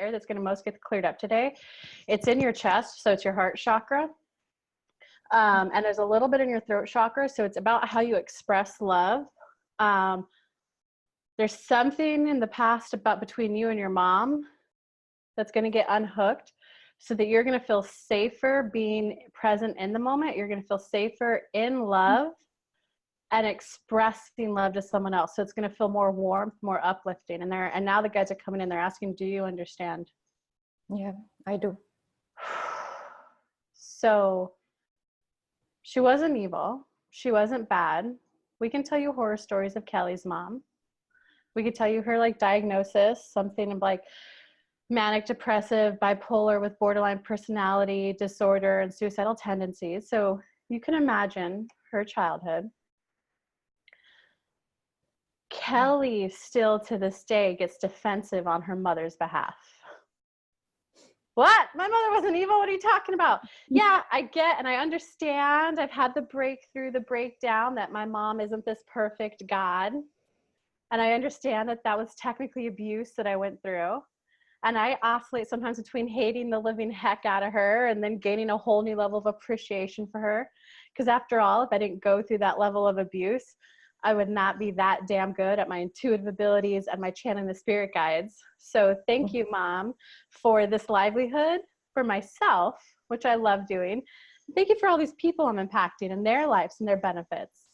area that's going to most get cleared up today. It's in your chest, so it's your heart chakra. And there's a little bit in your throat chakra, so it's about how you express love. There's something in the past about between you and your mom that's going to get unhooked, so that you're going to feel safer being present in the moment. You're going to feel safer in love and expressing love to someone else. So it's going to feel more warmth, more uplifting. And now the guys are coming in, they're asking, do you understand? Yeah, I do. So she wasn't evil. She wasn't bad. We can tell you horror stories of Kelly's mom. We could tell you her like diagnosis, something like manic depressive, bipolar with borderline personality disorder and suicidal tendencies. So you can imagine her childhood. Kelly still to this day gets defensive on her mother's behalf. What? My mother wasn't evil. What are you talking about? Yeah, I get and I understand. I've had the breakthrough, the breakdown that my mom isn't this perfect God. And I understand that that was technically abuse that I went through. And I oscillate sometimes between hating the living heck out of her and then gaining a whole new level of appreciation for her. Because after all, if I didn't go through that level of abuse, I would not be that damn good at my intuitive abilities and my channeling the spirit guides. So thank you, Mom, for this livelihood for myself, which I love doing. Thank you for all these people I'm impacting in their lives and their benefits.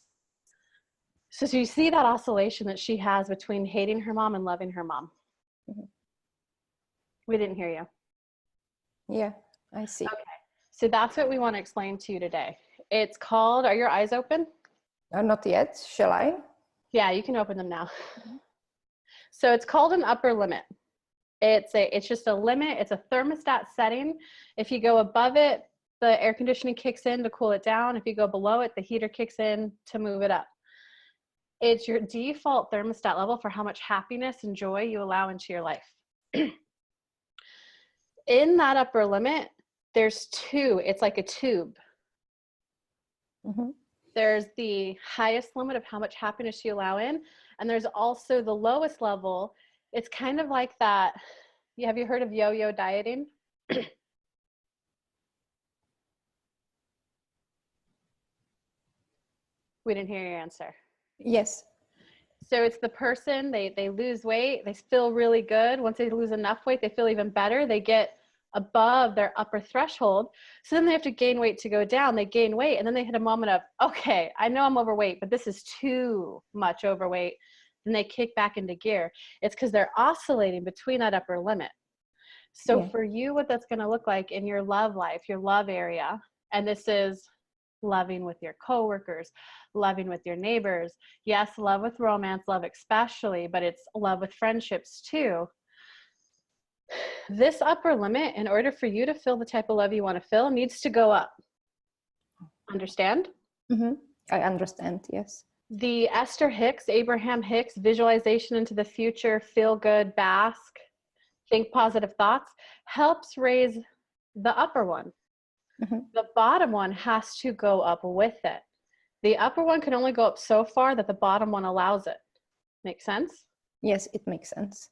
So you see that oscillation that she has between hating her mom and loving her mom. Mm-hmm. We didn't hear you. Yeah, I see. Okay. So that's what we want to explain to you today. It's called, are your eyes open? Not yet. Shall I? Yeah, you can open them now. Mm-hmm. So it's called an upper limit. It's just a limit. It's a thermostat setting. If you go above it, the air conditioning kicks in to cool it down. If you go below it, the heater kicks in to move it up. It's your default thermostat level for how much happiness and joy you allow into your life. In that upper limit, there's two. It's like a tube. Mm-hmm. There's the highest limit of how much happiness you allow in, and there's also the lowest level. It's kind of like that. Have you heard of yo-yo dieting? We didn't hear your answer. Yes. So it's the person, they lose weight, they feel really good. Once they lose enough weight, they feel even better. They get above their upper threshold. So then they have to gain weight to go down. They gain weight, and then they hit a moment of, okay, I know I'm overweight, but this is too much overweight. Then they kick back into gear. It's because they're oscillating between that upper limit. So yeah. For you, what that's going to look like in your love life, your love area, and this is loving with your coworkers, loving with your neighbors. Yes, love with romance, love especially, but it's love with friendships too. This upper limit, in order for you to feel the type of love you want to feel, needs to go up. Understand? Mm-hmm. I understand, yes. The Esther Hicks, Abraham Hicks, visualization into the future, feel good, bask, think positive thoughts, helps raise the upper one. Mm-hmm. The bottom one has to go up with it. The upper one can only go up so far that the bottom one allows it. Make sense? Yes, it makes sense.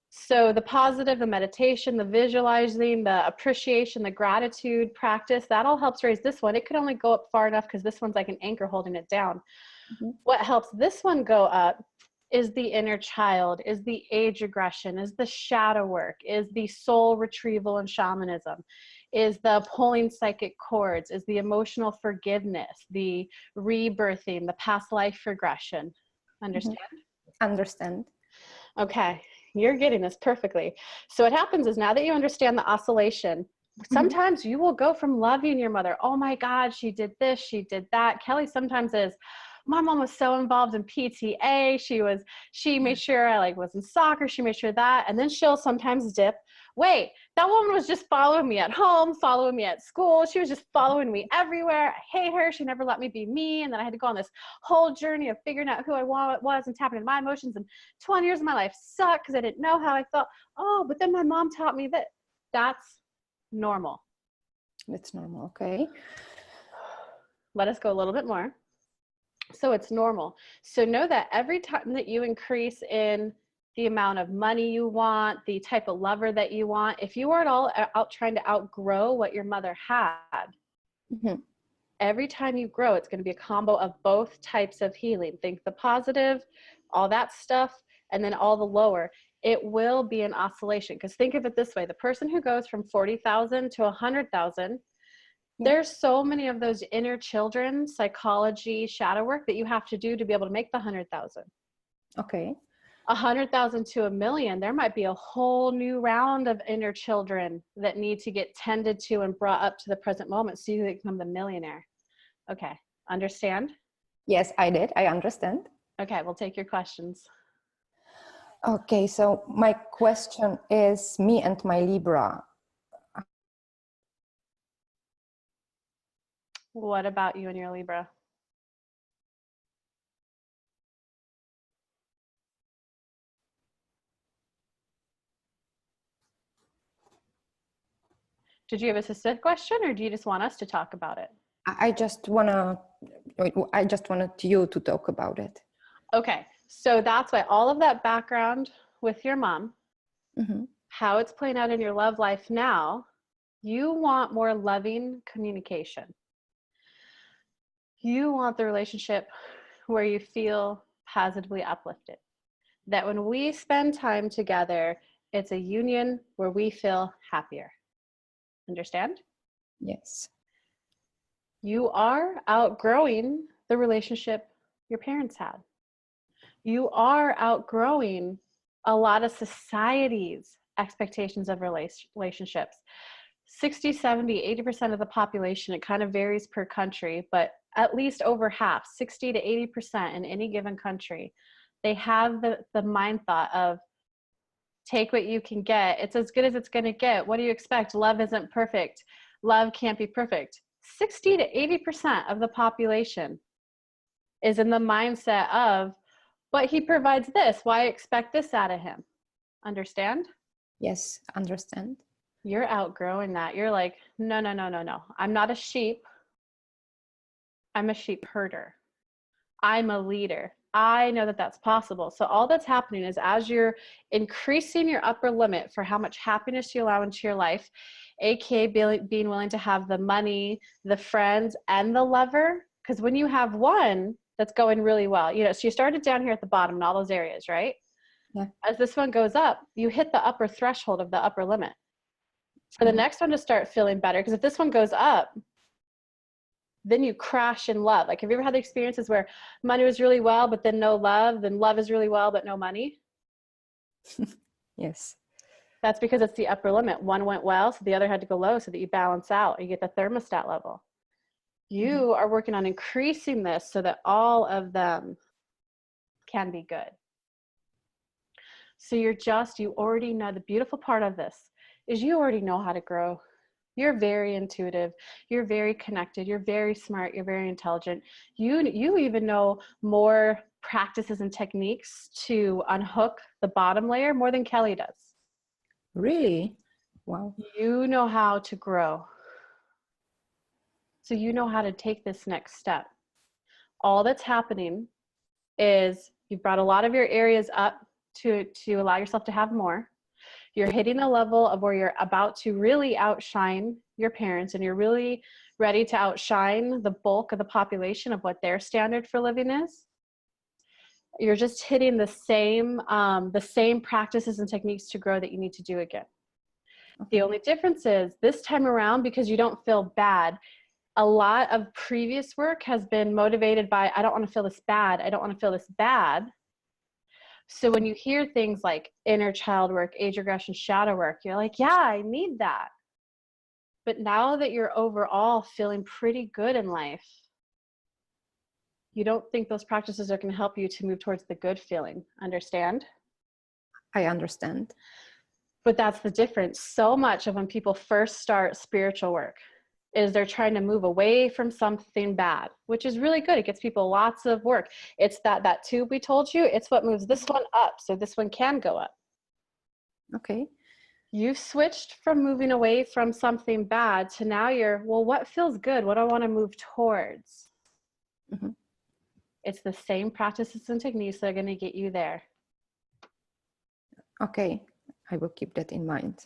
So the positive, the meditation, the visualizing, the appreciation, the gratitude practice, that all helps raise this one. It could only go up far enough because this one's like an anchor holding it down. Mm-hmm. What helps this one go up is the inner child, is the age regression, is the shadow work, is the soul retrieval and shamanism, is the pulling psychic cords, is the emotional forgiveness, the rebirthing, the past life regression. Understand? Mm-hmm. Understand. Okay, you're getting this perfectly. So what happens is now that you understand the oscillation, sometimes you will go from loving your mother, oh my God, she did this, she did that. Kelly sometimes is, my mom was so involved in PTA. She made sure I was in soccer. She made sure that. And then she'll sometimes dip. Wait, that woman was just following me at home, following me at school. She was just following me everywhere. I hate her. She never let me be me. And then I had to go on this whole journey of figuring out who I was and tapping into my emotions. And 20 years of my life sucked because I didn't know how I felt. Oh, but then my mom taught me that. That's normal. It's normal. Okay. Let us go a little bit more. So it's normal. So know that every time that you increase in the amount of money you want, the type of lover that you want. If you are at all out trying to outgrow what your mother had, Mm-hmm. every time you grow, it's going to be a combo of both types of healing. Think the positive, all that stuff, and then all the lower. It will be an oscillation, because think of it this way. The person who goes from 40,000 to 100,000, there's so many of those inner children, psychology, shadow work that you have to do to be able to make the 100,000. Okay. 100,000 to 1,000,000, there might be a whole new round of inner children that need to get tended to and brought up to the present moment so you become the millionaire. Okay, understand? Yes, I did. I understand. Okay, we'll take your questions. Okay, so my question is me and my Libra. What about you and your Libra? Did you have a specific question, or do you just want us to talk about it? I just wanted you to talk about it. Okay, so that's why all of that background with your mom, how it's playing out in your love life now, you want more loving communication. You want the relationship where you feel positively uplifted. That when we spend time together, it's a union where we feel happier. Understand? Yes. You are outgrowing the relationship your parents had. You are outgrowing a lot of society's expectations of relationships. 60, 70, 80% of the population, it kind of varies per country, but at least over half, 60 to 80% in any given country, they have the mind thought of take what you can get. It's as good as it's going to get. What do you expect? Love isn't perfect. Love can't be perfect. 60 to 80% of the population is in the mindset of, but he provides this. Why expect this out of him? Understand? Yes, understand. You're outgrowing that. You're like, no. I'm not a sheep. I'm a sheep herder. I'm a leader. I know that that's possible. So all that's happening is as you're increasing your upper limit for how much happiness you allow into your life, aka being willing to have the money, the friends, and the lover. Because when you have one that's going really well, so you started down here at the bottom in all those areas, right? Yeah. As this one goes up, you hit the upper threshold of the upper limit. For the next one to start feeling better, because if this one goes up, then you crash in love. Like, have you ever had the experiences where money was really well, but then no love, then love is really well, but no money? Yes. That's because it's the upper limit. One went well, so the other had to go low so that you balance out. You get the thermostat level. You are working on increasing this so that all of them can be good. So you already know. The beautiful part of this is you already know how to grow. You're very intuitive. You're very connected. You're very smart. You're very intelligent. You even know more practices and techniques to unhook the bottom layer more than Kelly does. Really? Wow. You know how to grow. So you know how to take this next step. All that's happening is you've brought a lot of your areas up to allow yourself to have more. You're hitting a level of where you're about to really outshine your parents, and you're really ready to outshine the bulk of the population of what their standard for living is. You're just hitting the same practices and techniques to grow that you need to do again. Okay. The only difference is this time around, because you don't feel bad, a lot of previous work has been motivated by, I don't want to feel this bad. I don't want to feel this bad. So when you hear things like inner child work, age regression, shadow work, you're like, yeah, I need that. But now that you're overall feeling pretty good in life, you don't think those practices are going to help you to move towards the good feeling. Understand? I understand. But that's the difference. So much of when people first start spiritual work is they're trying to move away from something bad, which is really good. It gets people lots of work. It's that tube we told you, it's what moves this one up, so this one can go up. Okay. You've switched from moving away from something bad to now you're, well, what feels good? What do I want to move towards? It's the same practices and techniques that are going to get you there. Okay, I will keep that in mind.